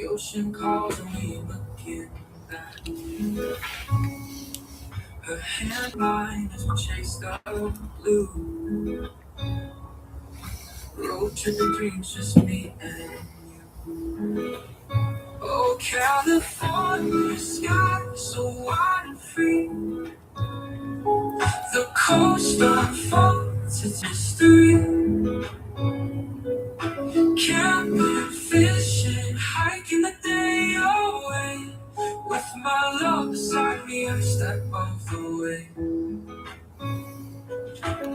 ocean calls and we looking back. Her hand mine as we chase the blue. Road tripping dreams, just me and you. Oh, California sky, so wide and free. The coast unfolds its mystery. Camping, fishing, hiking the day away. With my love beside me every step of the way.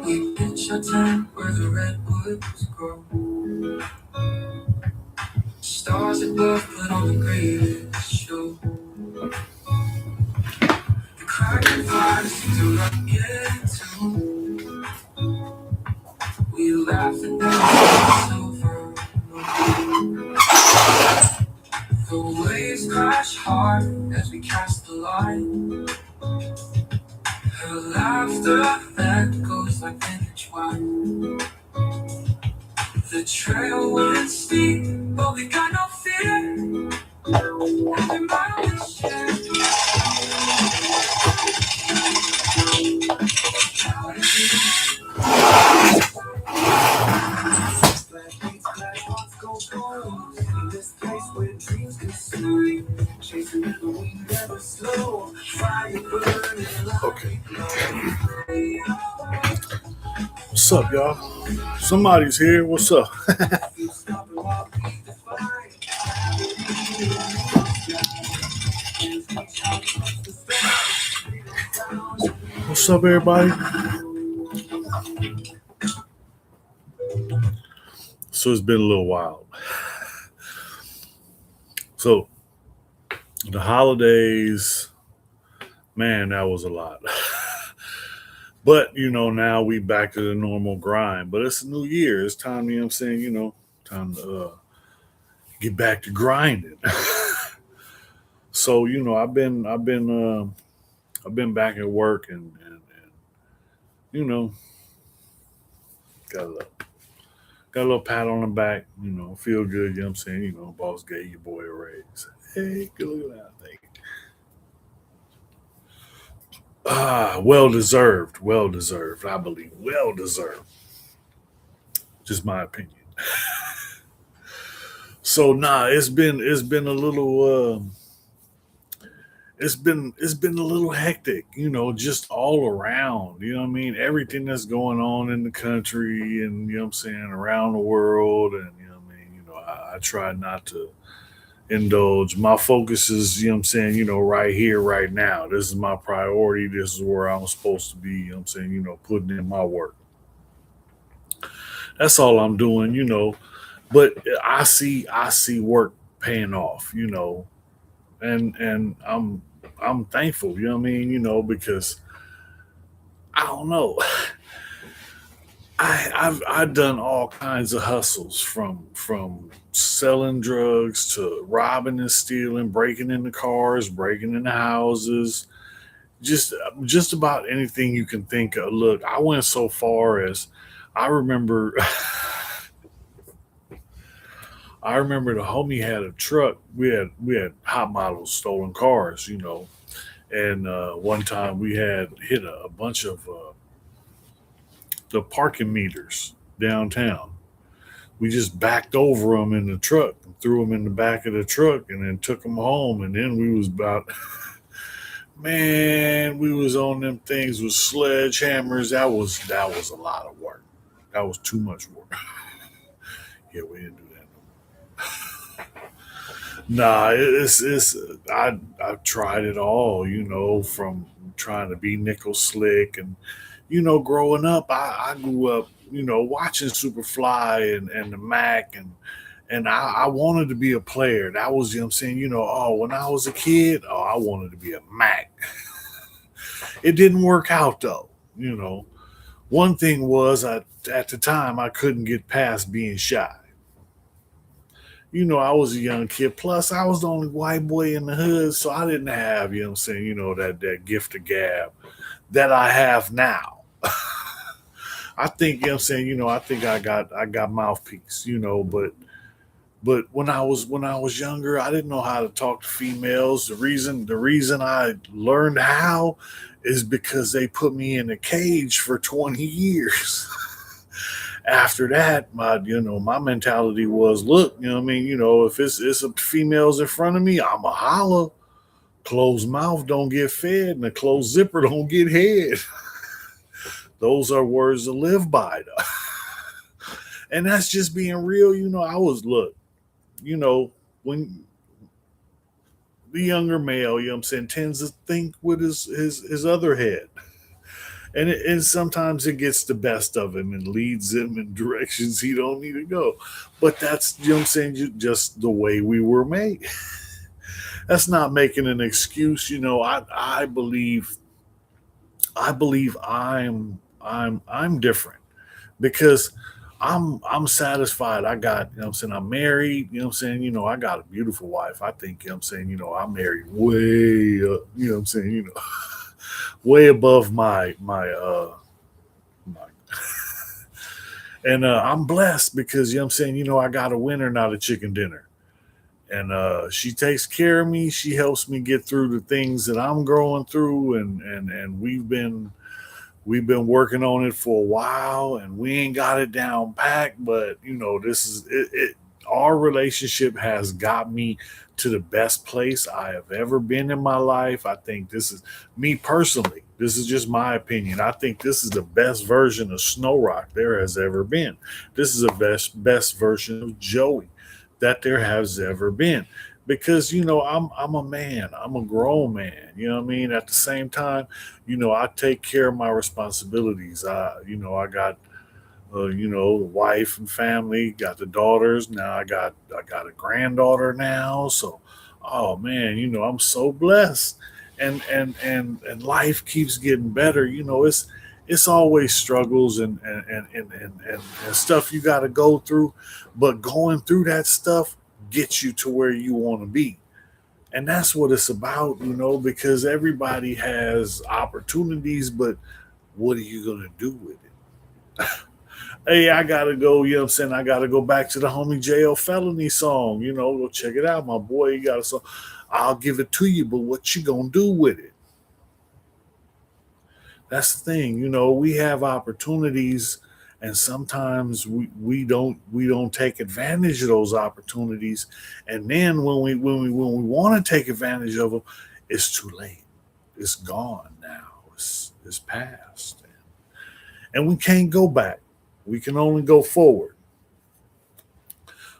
We pitch our tent where the redwoods grow. Stars above put on the greatest show. The cracking fires seem to rocket too. We laugh and dance silver. The waves crash hard as we cast the line. Her laughter echoes like vintage wine. The trail went steep, but we got no fear. Every mile we share. In this place where dreams can soar, chasing the we never slow. Fire burning. Okay. What's up, y'all? Somebody's here. What's up? What's up, everybody? So it's been a little while. So the holidays, man, that was a lot. But, now we back to the normal grind. But it's a new year. It's time, I'm saying, time to get back to grinding. So, I've been back at work and got a little got a little pat on the back, feel good, I'm saying, boss gave your boy a raise. Hey, good look at that thing. Well deserved, I believe. Well deserved. Just my opinion. So it's been a little it's been a little hectic, just all around. You know what I mean? Everything that's going on in the country and I'm saying around the world, and what I mean, I try not to indulge. My focus is, I'm saying, right here, right now. This is my priority. This is where I'm supposed to be, I'm saying, putting in my work. That's all I'm doing, But I see work paying off, and I'm thankful, you know what I mean, because I don't know. I've done all kinds of hustles from selling drugs to robbing and stealing, breaking into cars, breaking into houses, just about anything you can think of. Look, I went so far as I remember I remember the homie had a truck. We had hot models, stolen cars, and one time we had hit a bunch of the parking meters downtown. We just backed over them in the truck and threw them in the back of the truck, and then took them home. And then we was about, man, we was on them things with sledgehammers. That was a lot of work. That was too much work. Yeah, we didn't do that no more. Nah, it's I've tried it all, from trying to be nickel slick, and growing up, I grew up, watching Superfly and the Mac, and I wanted to be a player. That was, I'm saying, when I was a kid, I wanted to be a Mac. It didn't work out though, you know. One thing was, at the time I couldn't get past being shy. I was a young kid. Plus, I was the only white boy in the hood, so I didn't have, I'm saying, that gift of gab that I have now. I think, I'm saying, I think I got mouthpiece, but But when I was younger, I didn't know how to talk to females. The reason I learned how is because they put me in a cage for 20 years. After that, my mentality was, look, what I mean, if it's a females in front of me, I'ma holler. Closed mouth don't get fed, and a closed zipper don't get head. Those are words to live by, though. And that's just being real. I was look, you know, when the younger male, tends to think with his other head. And sometimes it gets the best of him and leads him in directions he don't need to go. But that's, just the way we were made. That's not making an excuse. I believe I'm different because I'm satisfied. I got, I'm married, I got a beautiful wife. I think, I'm married way up, way above my and I'm blessed because I got a winner, not a chicken dinner. And she takes care of me. She helps me get through the things that I'm growing through, and we've been working on it for a while, and we ain't got it down packed. But this is it. Our relationship has got me to the best place I have ever been in my life. I think this is me personally. This is just my opinion. I think this is the best version of Snow Rock there has ever been. This is the best version of Joey that there has ever been. Because I'm a man. I'm a grown man. You know what I mean? At the same time, I take care of my responsibilities. I got the wife and family, got the daughters. Now I got a granddaughter now. So, oh man, I'm so blessed. And life keeps getting better. It's always struggles and stuff you got to go through, but going through that stuff gets you to where you want to be. And that's what it's about, because everybody has opportunities, but what are you going to do with it? Hey, I gotta go. I gotta go back to the homie JL Felony song. Go check it out, my boy. You got a song. I'll give it to you, but what you gonna do with it? That's the thing. We have opportunities, and sometimes we don't take advantage of those opportunities. And then when we want to take advantage of them, it's too late. It's gone now. It's past, and we can't go back. We can only go forward.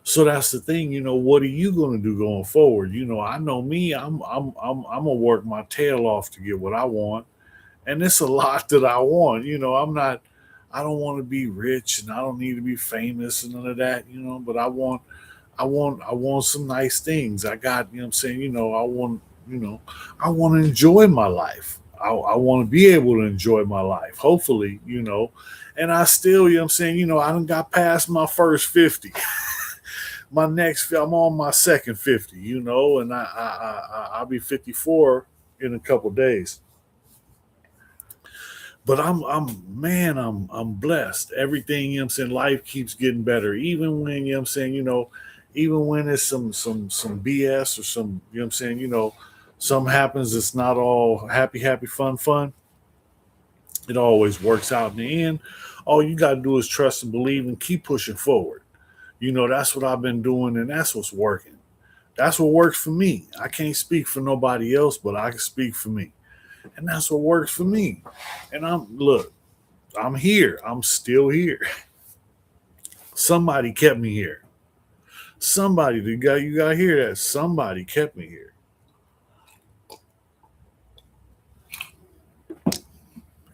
So that's the thing. What are you going to do going forward? I know me. I'm gonna work my tail off to get what I want, and it's a lot that I want. I'm not. I don't want to be rich, and I don't need to be famous and none of that. But I want some nice things. I got. I want. You know, I want to enjoy my life. I want to be able to enjoy my life. Hopefully, and I still, I done got past my first 50. I'm on my second 50, and I'll be 54 in a couple days. But I'm blessed. Everything, life keeps getting better. Even when, even when it's some BS or some, something happens, it's not all happy, happy, fun, fun. It always works out in the end. All you got to do is trust and believe and keep pushing forward. That's what I've been doing, and that's what's working. That's what works for me. I can't speak for nobody else, but I can speak for me. And that's what works for me. And I'm here. I'm still here. Somebody kept me here. Somebody, you got to hear that. Somebody kept me here.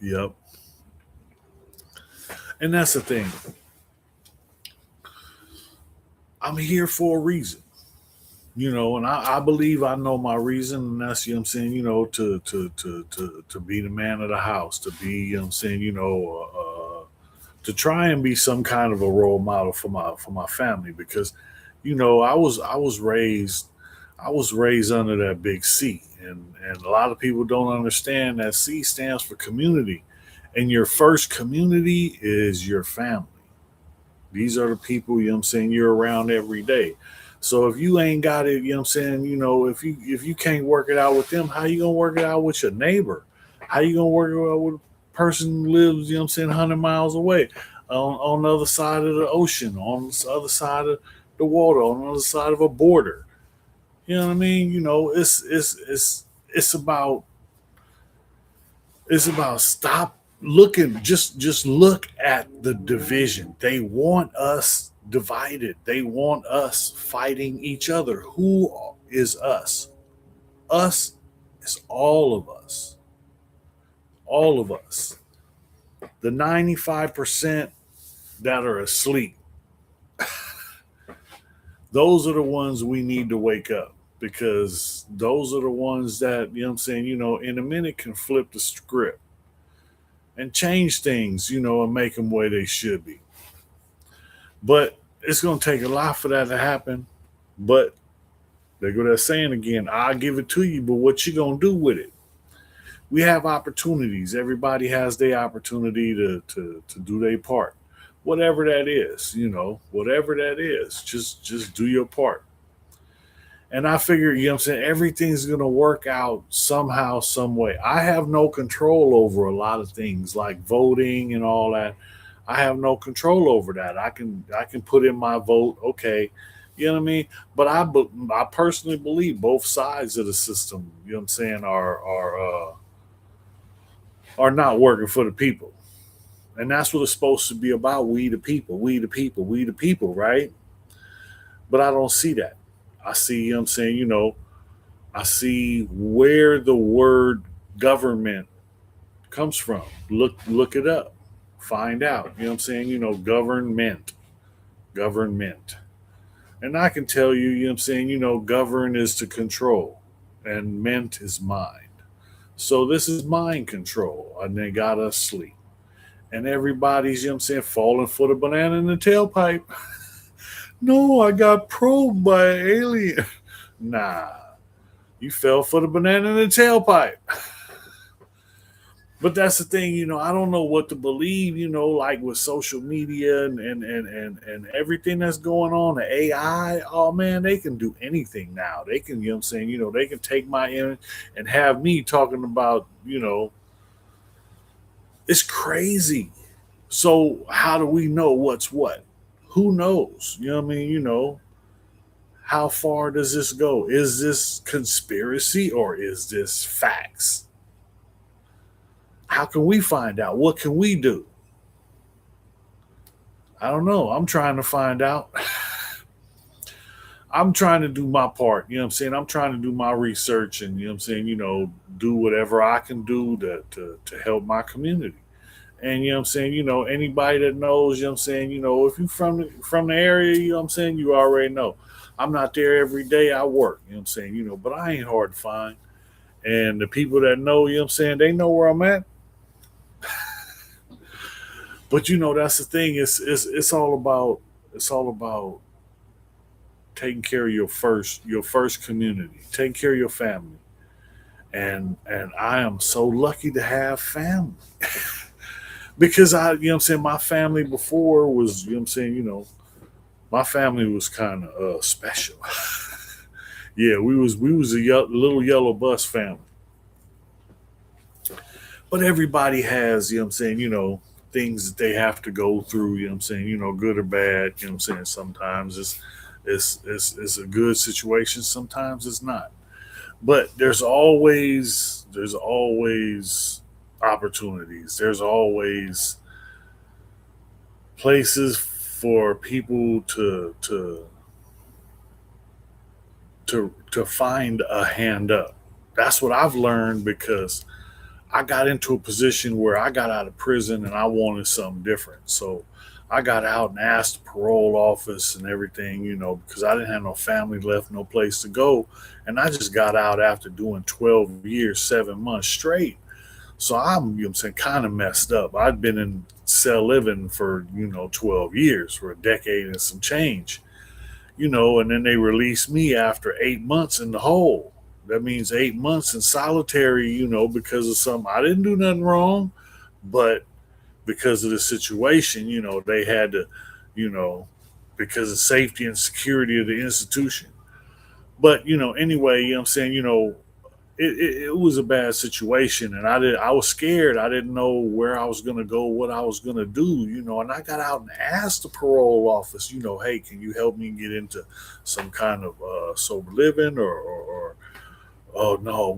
Yep. And that's the thing. I'm here for a reason. And I believe I know my reason, and that's, to be the man of the house, to be, to try and be some kind of a role model for my family, because, I was raised under that big C, and a lot of people don't understand that C stands for community, and your first community is your family. These are the people, you're around every day. So if you ain't got it, you know what I'm saying, if you can't work it out with them, how you gonna work it out with your neighbor? How you gonna work it out with a person who lives, you know what I'm saying, 100 miles away, on the other side of the ocean, on the other side of the water, on the other side of a border? You know what I mean? It's about stop looking, just look at the division. They want us divided. They want us fighting each other. Who is us? Us is all of us. All of us. The 95% that are asleep, those are the ones we need to wake up, because those are the ones that, you know what I'm saying, in a minute can flip the script and change things, and make them where they should be. But it's going to take a lot for that to happen. But they go that saying again, I'll give it to you, but what you going to do with it? We have opportunities. Everybody has their opportunity to do their part. Whatever that is, whatever that is, just do your part. And I figure, you know what I'm saying, everything's going to work out somehow, some way. I have no control over a lot of things like voting and all that. I have no control over that. I can put in my vote, okay, you know what I mean? But I personally believe both sides of the system, you know what I'm saying, are not working for the people. And that's what it's supposed to be about. We the people, we the people, we the people, right? But I don't see that. I see, you know what I'm saying, I see where the word government comes from. Look it up. Find out. You know what I'm saying? Government. Government. And I can tell you, you know what I'm saying, govern is to control and ment is mind. So this is mind control. And they got us asleep. And everybody's, you know what I'm saying, falling for the banana in the tailpipe. No, I got probed by an alien. Nah, you fell for the banana in the tailpipe. But that's the thing, I don't know what to believe, like with social media and everything that's going on, the AI, oh man, they can do anything now. They can, you know what I'm saying, they can take my image and have me talking about, it's crazy. So how do we know what's what? Who knows? You know what I mean? How far does this go? Is this conspiracy or is this facts? How can we find out? What can we do? I don't know. I'm trying to find out. I'm trying to do my part. You know what I'm saying? I'm trying to do my research and, you know what I'm saying, do whatever I can do to help my community. And you know what I'm saying, anybody that knows, you know what I'm saying, if you from the area, you know what I'm saying, you already know. I'm not there every day. I work, you know what I'm saying, but I ain't hard to find. And the people that know, you know what I'm saying, they know where I'm at. But that's the thing. It's all about taking care of your first community, taking care of your family. And I am so lucky to have family. Because what I'm saying, my family before was, what I'm saying, my family was kind of special. Yeah, we was a little yellow bus family. But everybody has, what I'm saying, things that they have to go through, what I'm saying, good or bad, what I'm saying. Sometimes it's a good situation, sometimes it's not. But there's always opportunities. There's always places for people to find a hand up. That's what I've learned, because I got into a position where I got out of prison and I wanted something different. So I got out and asked the parole office and everything, because I didn't have no family left, no place to go. And I just got out after doing 12 years, 7 months straight. So I'm, you know what I'm saying, kind of messed up. I'd been in cell living for, 12 years, for a decade and some change, and then they released me after 8 months in the hole. That means 8 months in solitary, because of something. I didn't do nothing wrong, but because of the situation, they had to, you know, because of safety and security of the institution. But anyway, I'm saying, it was a bad situation, and I was scared. I didn't know where I was gonna go, what I was gonna do, and I got out and asked the parole office, hey, can you help me get into some kind of sober living, or oh no,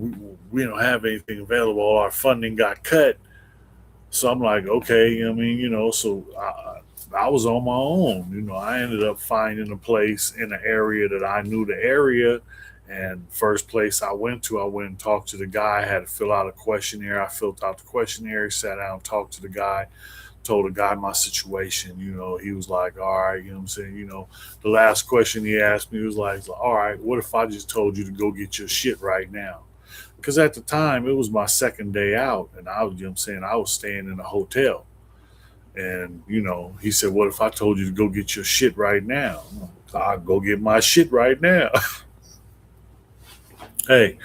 we don't have anything available. Our funding got cut. So I'm like, okay, so I was on my own. I ended up finding a place in an area that I knew the area. And first place I went to, I went and talked to the guy. I had to fill out a questionnaire. I filled out the questionnaire, sat down, talked to the guy, told the guy my situation. He was like, all right, what I'm saying? The last question he asked me was like, all right, what if I just told you to go get your shit right now? Because at the time it was my second day out, and I was, I'm saying, I was staying in a hotel. And he said, what if I told you to go get your shit right now? I'll go get my shit right now. Hey,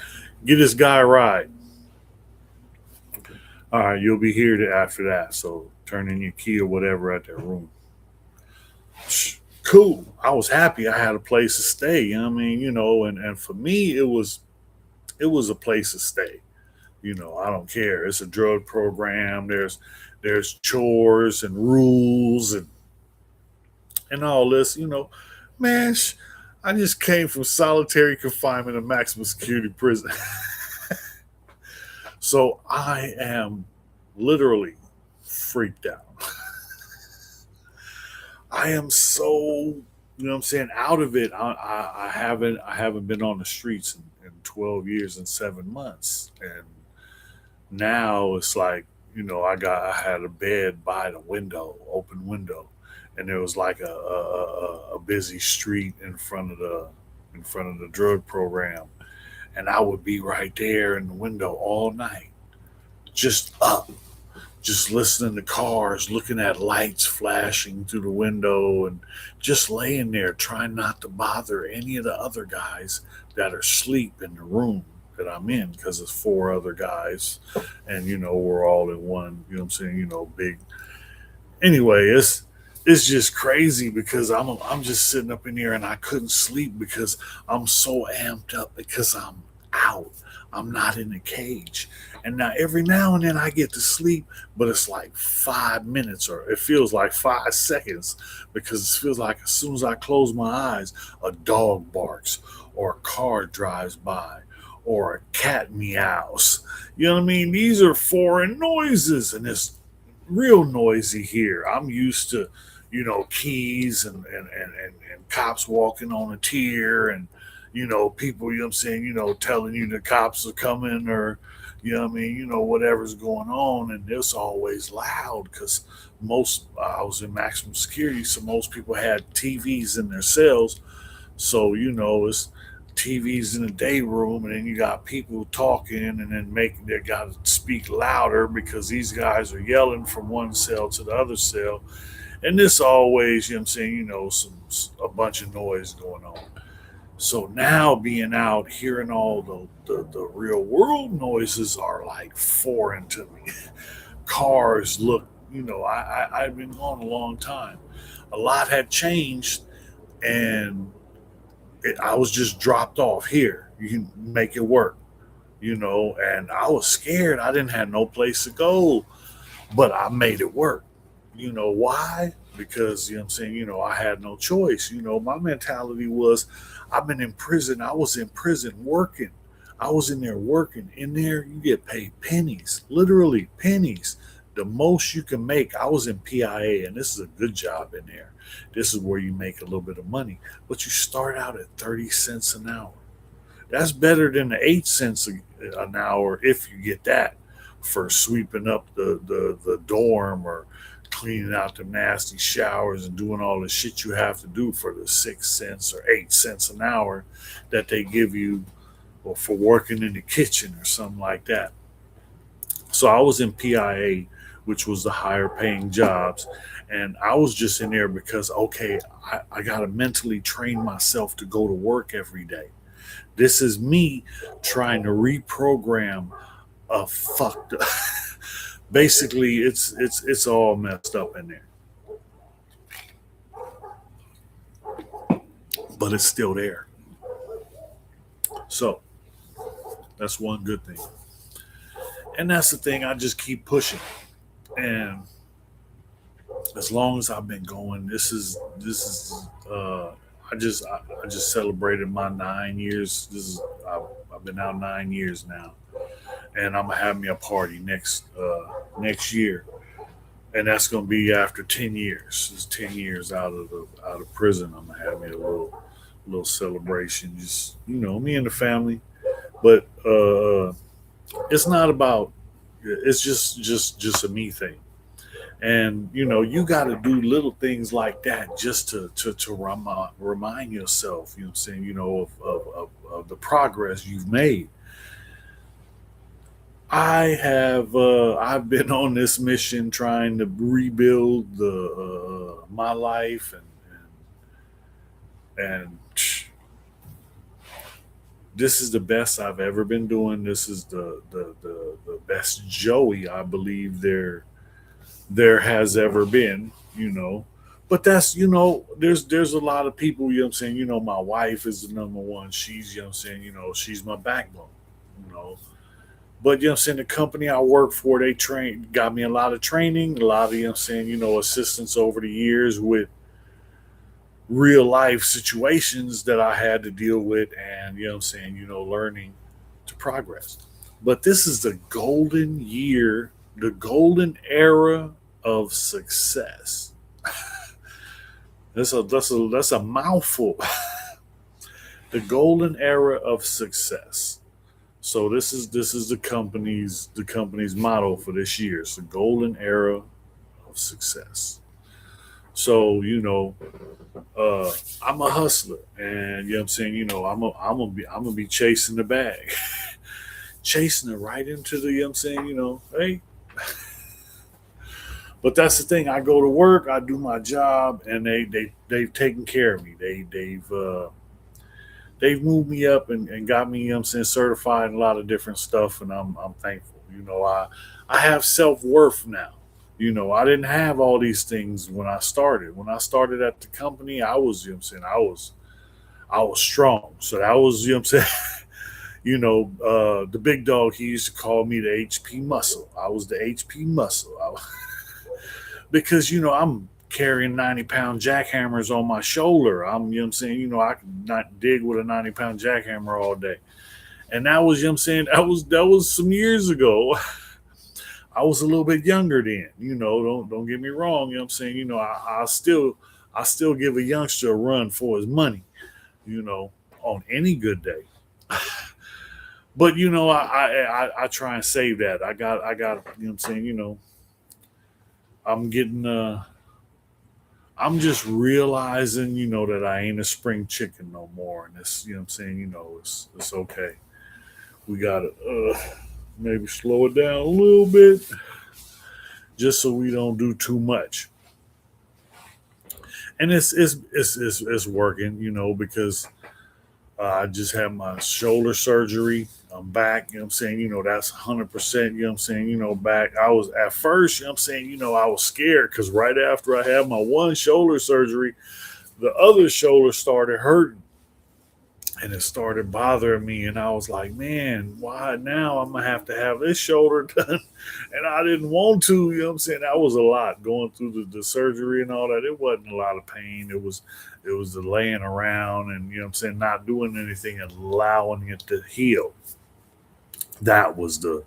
get this guy a ride. All right, you'll be here after that. So turn in your key or whatever at that room. Cool. I was happy I had a place to stay. And for me it was a place to stay. I don't care. It's a drug program. There's chores and rules and all this. Man, I just came from solitary confinement to maximum security prison. So I am literally freaked out. I am so, what I'm saying, out of it. I haven't been on the streets in 12 years and 7 months. And now it's like, I had a bed by the window, open window, and there was like a busy street in front of the drug program, and I would be right there in the window all night, just up, just listening to cars, looking at lights flashing through the window, and just laying there trying not to bother any of the other guys that are asleep in the room that I'm in, because it's four other guys, and we're all in one. What I'm saying, big. Anyway, it's just crazy because I'm just sitting up in here and I couldn't sleep because I'm so amped up because I'm out. I'm not in a cage. And every now and then I get to sleep, but it's like 5 minutes, or it feels like 5 seconds, because it feels like as soon as I close my eyes, a dog barks, or a car drives by, or a cat meows. You know what I mean? These are foreign noises, and it's real noisy here. I'm used to, keys and cops walking on a tier, and people, what I'm saying, telling you the cops are coming, or whatever's going on, and it's always loud because most I was in maximum security, so most people had TVs in their cells. So it's TVs in the day room, and then you got people talking, and then they got to speak louder because these guys are yelling from one cell to the other cell, and this always, I'm saying, some a bunch of noise going on. So now being out, hearing all the real world noises are like foreign to me. Cars look, I've been gone a long time. A lot had changed, and I was just dropped off here. You can make it work, and I was scared. I didn't have no place to go, but I made it work. Why? Because, I'm saying, I had no choice. My mentality was, I've been in prison. I was in prison working. I was in there working. In there, you get paid pennies, literally pennies. The most you can make. I was in PIA, and this is a good job in there. This is where you make a little bit of money, but you start out at 30 cents an hour. That's better than the 8 cents an hour if you get that for sweeping up the dorm, or cleaning out the nasty showers and doing all the shit you have to do for the 6 cents or 8 cents an hour that they give you, or for working in the kitchen or something like that. So I was in PIA, which was the higher paying jobs. And I was just in there because, okay, I got to mentally train myself to go to work every day. This is me trying to reprogram a fucked up. Basically, it's all messed up in there. but it's still there. So that's one good thing. And that's the thing, I just keep pushing. And as long as I've been going, I just celebrated my 9 years. I've been out 9 years now, and I'm gonna have me a party next year, and that's gonna be after 10 years. It's 10 years out of prison. I'm gonna have me a little celebration. Just me and the family, but it's not about. It's just a me thing. And you got to do little things like that just to remind yourself, what I'm saying, of the progress you've made. I've been on this mission trying to rebuild the my life, and this is the best I've ever been doing. This is the best Joey I believe there has ever been, But that's, there's a lot of people, what I'm saying, my wife is the number one. She's, what I'm saying, she's my backbone, you know. But I'm saying, the company I work for, they got me a lot of training, a lot of, I'm saying, assistance over the years with real life situations that I had to deal with, and I'm saying, learning to progress. But this is the golden year, the golden era of success. That's a mouthful. The golden era of success. So this is the company's motto for this year. It's the golden era of success. So I'm a hustler, and I'm saying, I'm gonna be chasing the bag, chasing it right into the, I'm saying, hey. But that's the thing. I go to work, I do my job, and they've taken care of me. They've moved me up and got me, I'm saying, certified in a lot of different stuff, and I'm thankful. I have self worth now. I didn't have all these things when I started. When I started at the company, I was, I'm saying, I was strong. So that was, I'm saying, the big dog, he used to call me the HP muscle. I was the HP muscle. Because I'm carrying 90-pound jackhammers on my shoulder. I'm saying, I could not dig with a 90-pound jackhammer all day. And that was, saying, that was some years ago. I was a little bit younger then. Don't get me wrong. I'm saying, I still give a youngster a run for his money. On any good day. But I try and save that. I got. I'm saying, I'm getting I'm just realizing, that I ain't a spring chicken no more, and it's, I'm saying, it's okay. We gotta maybe slow it down a little bit, just so we don't do too much. And it's working, because I just had my shoulder surgery. I'm back, I'm saying, that's 100%, I'm saying, back. I was at first, I'm saying, I was scared because right after I had my one shoulder surgery, the other shoulder started hurting and it started bothering me. And I was like, man, why now I'm going to have this shoulder done? And I didn't want to, I'm saying, that was a lot going through the surgery and all that. It wasn't a lot of pain. It was the laying around and, I'm saying, not doing anything and allowing it to heal. That was the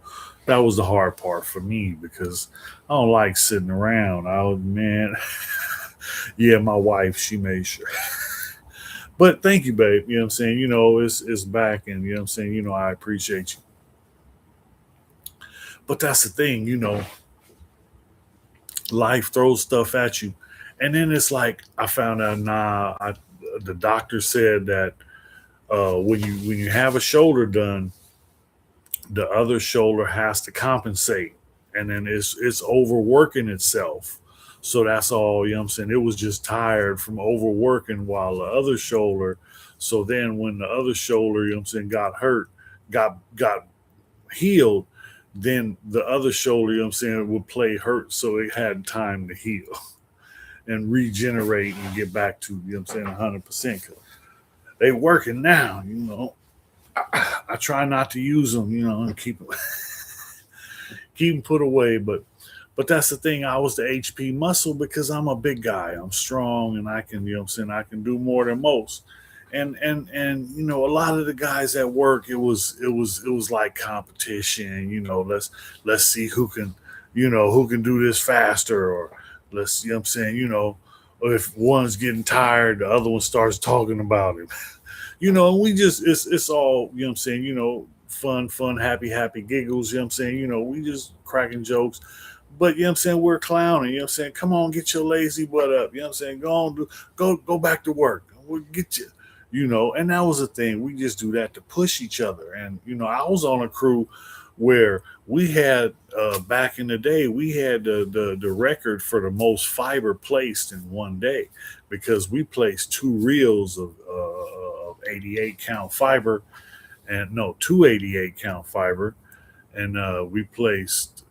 hard part for me because I don't like sitting around. I was, man, yeah, my wife, she made sure. But thank you, babe. You know what I'm saying? It's back, and I'm saying, I appreciate you. But that's the thing, life throws stuff at you. And then it's like I found out, the doctor said that when you have a shoulder done, the other shoulder has to compensate, and then it's overworking itself. So that's all, I'm saying. It was just tired from overworking while the other shoulder. So then when the other shoulder, I'm saying, got hurt, got healed, then the other shoulder, I'm saying, would play hurt, so it had time to heal and regenerate and get back to, I'm saying, 100%. they working now, I try not to use them, and keep them put away. But that's the thing. I was the HP muscle because I'm a big guy. I'm strong and I can, I can do more than most. And a lot of the guys at work, it was like competition. Let's see who can do this faster, or let's, or if one's getting tired, the other one starts talking about it. And we just it's all, fun, happy giggles, we just cracking jokes. But we're clowning, come on, get your lazy butt up, go on, go back to work. We'll get you. And that was the thing. We just do that to push each other. And I was on a crew where we had, back in the day, we had the record for the most fiber placed in one day, because we placed two reels of 88 count fiber, and no, 288 count fiber, and we placed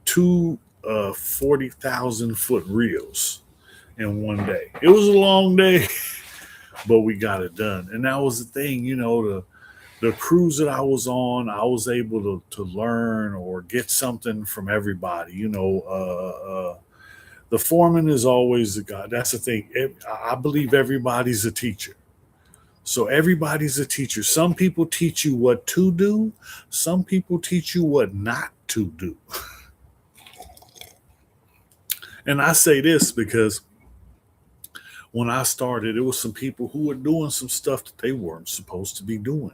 two 40,000 foot reels in one day. It was a long day, but we got it done. And that was the thing, the cruise that I was on, I was able to learn or get something from everybody. The foreman is always the guy. That's the thing. I believe everybody's a teacher. So everybody's a teacher. Some people teach you what to do. Some people teach you what not to do. And I say this because when I started, it was some people who were doing some stuff that they weren't supposed to be doing.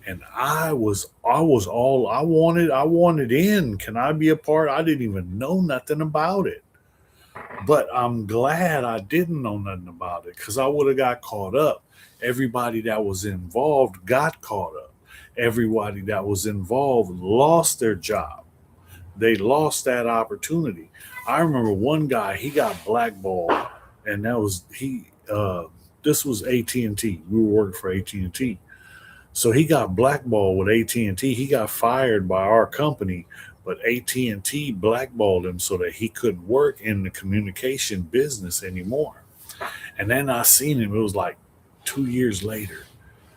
And I was all I wanted in. Can I be a part? I didn't even know nothing about it. But I'm glad I didn't know nothing about it, because I would have got caught up. Everybody that was involved got caught up. Everybody that was involved lost their job. They lost that opportunity. I remember one guy, he got blackballed, and that was he. This was AT&T. We were working for AT&T, so he got blackballed with AT&T. He got fired by our company, but AT&T blackballed him so that he couldn't work in the communication business anymore. And then I seen him. It was like 2 years later.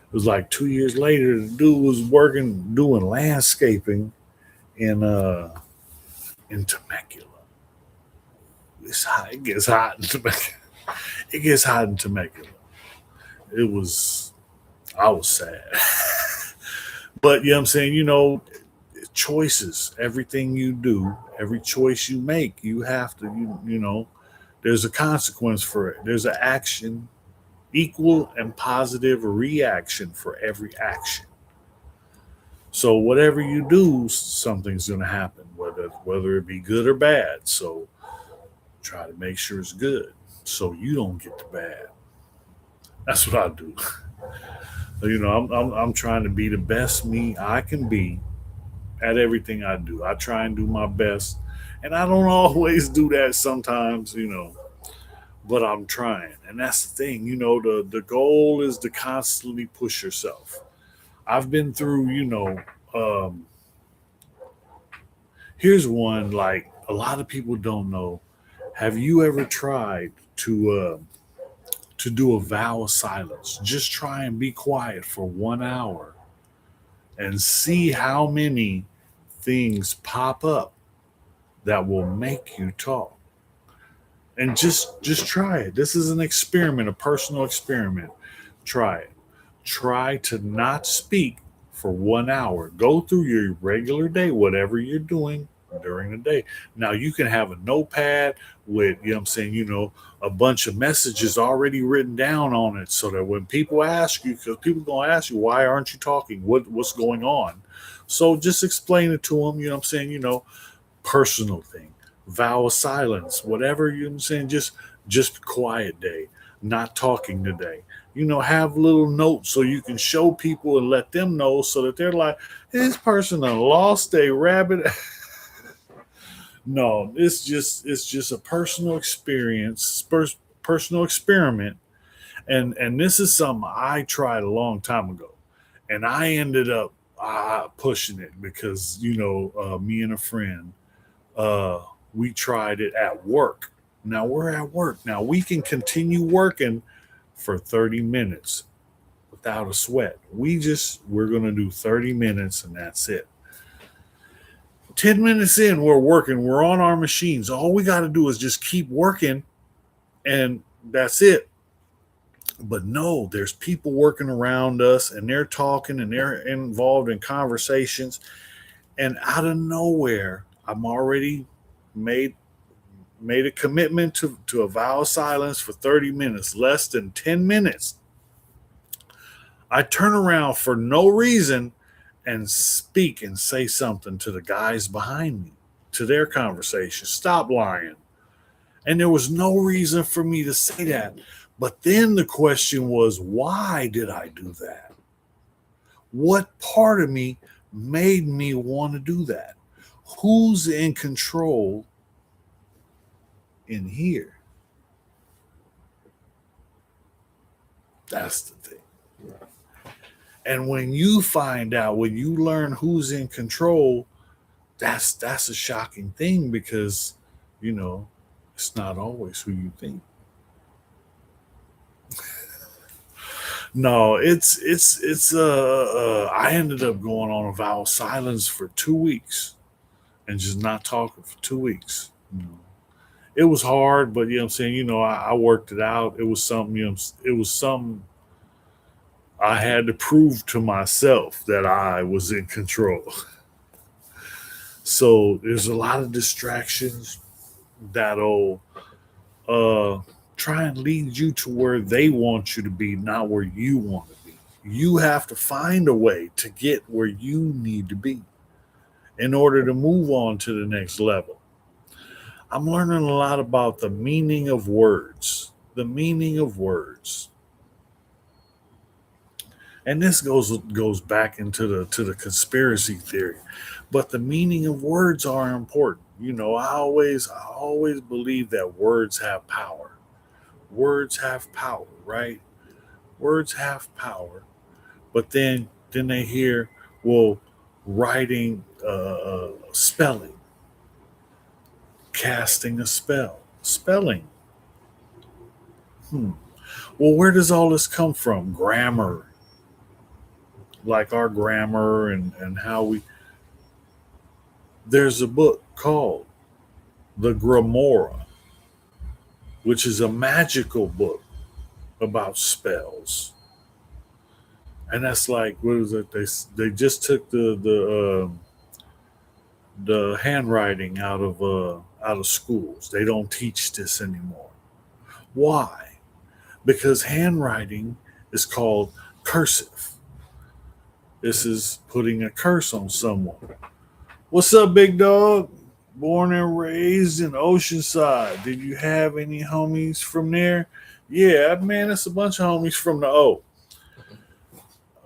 It was like 2 years later. The dude was working doing landscaping in Temecula. It's hot. It gets hot in Temecula. It gets hot in Temecula. It was. I was sad. But I'm saying, choices, everything you do, every choice you make, you have to, there's a consequence for it. There's an action, equal and positive reaction for every action. So whatever you do, something's going to happen, whether it be good or bad. So try to make sure it's good, so you don't get the bad. That's what I do. I'm trying to be the best me I can be at everything I do. I try and do my best, and I don't always do that sometimes, but I'm trying. And that's the thing, the goal is to constantly push yourself. I've been through, um, here's one, like a lot of people don't know. Have you ever tried to do a vow of silence? Just try and be quiet for 1 hour and see how many things pop up that will make you talk. And just try it. This is an experiment, a personal experiment. Try it. Try to not speak for 1 hour. Go through your regular day, whatever you're doing during the day. Now you can have a notepad with, a bunch of messages already written down on it, so that when people ask you, because people gonna ask you, why aren't you talking? What's going on? So just explain it to them, personal thing, vow of silence, whatever, just quiet day, not talking today. Have little notes so you can show people and let them know, so that they're like, this person done lost a rabbit. No, it's just a personal experience, personal experiment, and this is something I tried a long time ago, and I ended up pushing it because me and a friend, uh, we tried it at work. Now we're at work. Now we can continue working, for 30 minutes without a sweat. We're going to do 30 minutes and that's it. 10 minutes in, we're working, we're on our machines. All we got to do is just keep working and that's it. But no, there's people working around us and they're talking and they're involved in conversations. And out of nowhere, I'm already made made a commitment to a vow of silence for 30 minutes, less than 10 minutes. I turn around for no reason and speak and say something to the guys behind me, to their conversation. Stop lying. And there was no reason for me to say that. But then the question was, why did I do that? What part of me made me want to do that? Who's in control in here? That's the thing. And when you find out, when you learn who's in control, that's a shocking thing because, you know, it's not always who you think. No, I ended up going on a vow of silence for 2 weeks and just not talking for 2 weeks. You know, it was hard, but you know what I'm saying, I worked it out. It was something, it was something I had to prove to myself that I was in control. So there's a lot of distractions that'll uh try and lead you to where they want you to be, not where you want to be. You have to find a way to get where you need to be in order to move on to the next level. I'm learning a lot about the meaning of words. The meaning of words. And this goes back into the conspiracy theory. But the meaning of words are important. I always believe that words have power. Words have power, right? Words have power. But then they hear, well, writing, spelling, casting a spell, spelling. Hmm. Well, where does all this come from? Grammar, like our grammar and how we. There's a book called the Gramora, which is a magical book about spells. And that's like, what is it? They just took the handwriting out of schools. They don't teach this anymore. Why? Because handwriting is called cursive. This is putting a curse on someone. What's up, big dog? Born and raised in Oceanside. Did you have any homies from there? Yeah, man, it's a bunch of homies from the O.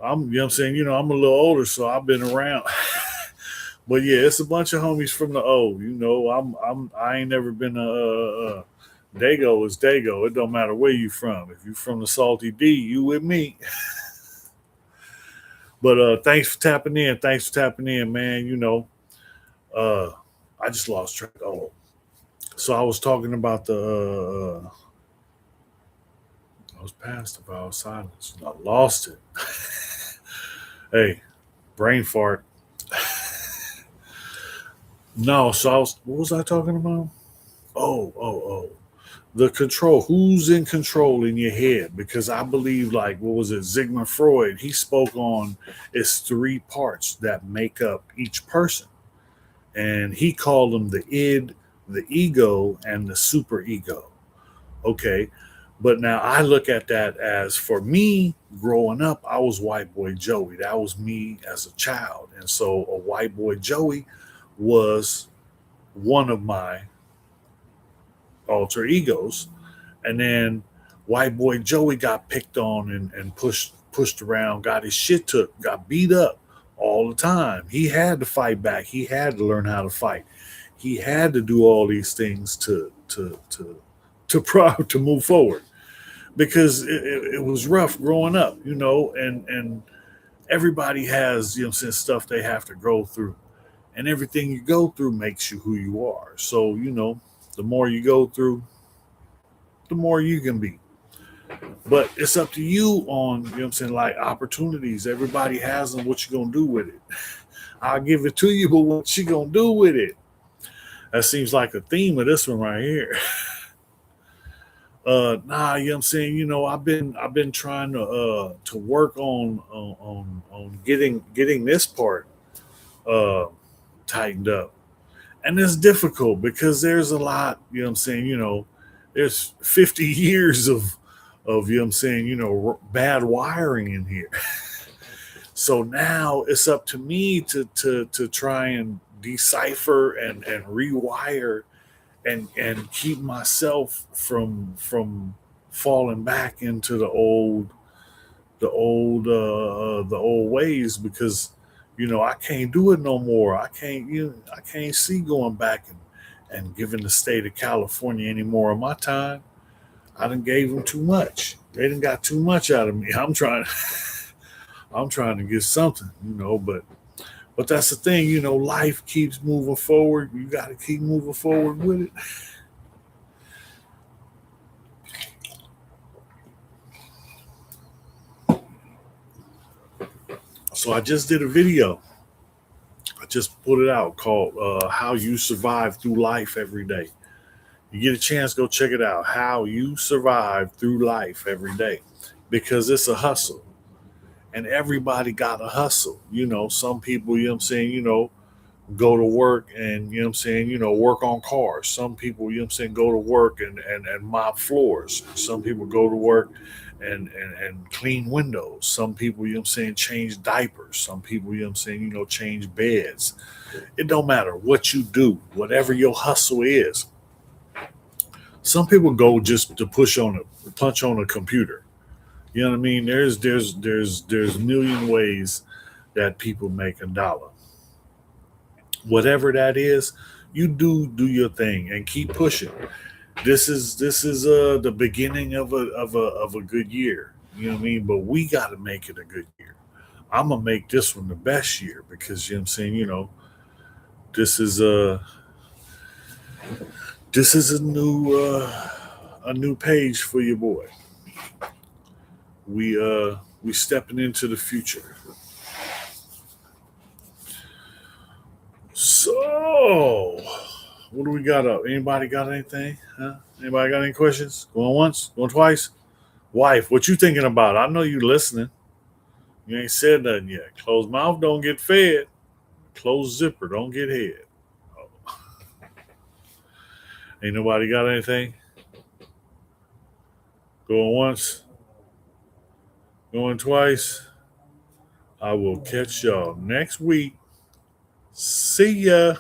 I'm saying, I'm a little older, so I've been around. But yeah, it's a bunch of homies from the O. I ain't never been Dago is Dago. It don't matter where you from. If you from the Salty D, you with me. But thanks for tapping in. Thanks for tapping in, man. Uh, I just lost track. Oh, so I was talking about I was past the vow of silence. I lost it. Hey, brain fart. No, so what was I talking about? Oh. The control. Who's in control in your head? Because I believe, like, what was it? Sigmund Freud, he spoke on it's three parts that make up each person. And he called them the id, the ego, and the superego. Okay. But now I look at that as for me growing up, I was white boy Joey. That was me as a child. And so a white boy Joey was one of my alter egos. And then white boy Joey got picked on and pushed around, got his shit took, got beat up all the time. He had to fight back. He had to learn how to fight. He had to do all these things to move forward because it was rough growing up, and everybody has some stuff they have to go through, and everything you go through makes you who you are. So the more you go through, the more you can be. But it's up to you on, you know what I'm saying, like opportunities. Everybody has them. What you gonna do with it? I'll give it to you, but what you gonna do with it? That seems like the theme of this one right here. Nah, you know what I'm saying? I've been trying to work on getting this part uh tightened up. And it's difficult because there's a lot, you know what I'm saying, there's 50 years of you know what I'm saying, bad wiring in here. So now it's up to me to try and decipher and rewire and keep myself from falling back into the old ways, because I can't do it no more. I can't see going back and giving the state of California any more of my time. I done gave them too much. They done got too much out of me. I'm trying to get something, but that's the thing, life keeps moving forward. You got to keep moving forward with it. So I just did a video. I just put it out called "How You Survive Through Life Every Day." You get a chance, go check it out. How you survive through life every day, because it's a hustle, and everybody got a hustle. Some people, go to work and work on cars. Some people, go to work and mop floors. Some people go to work and clean windows. Some people, change diapers. Some people, change beds. It don't matter what you do, whatever your hustle is. Some people go just to punch on a computer. You know what I mean? There's a million ways that people make a dollar. Whatever that is, you do your thing and keep pushing. This is the beginning of a good year. You know what I mean? But we got to make it a good year. I'm gonna make this one the best year, because I'm saying, this is a this is a new page for your boy. We stepping into the future. So, what do we got up? Anybody got anything? Huh? Anybody got any questions? Going once? Going twice? Wife, what you thinking about? I know you listening. You ain't said nothing yet. Closed mouth don't get fed. Closed zipper don't get head. Oh, ain't nobody got anything? Going once? Going twice? I will catch y'all next week. See ya.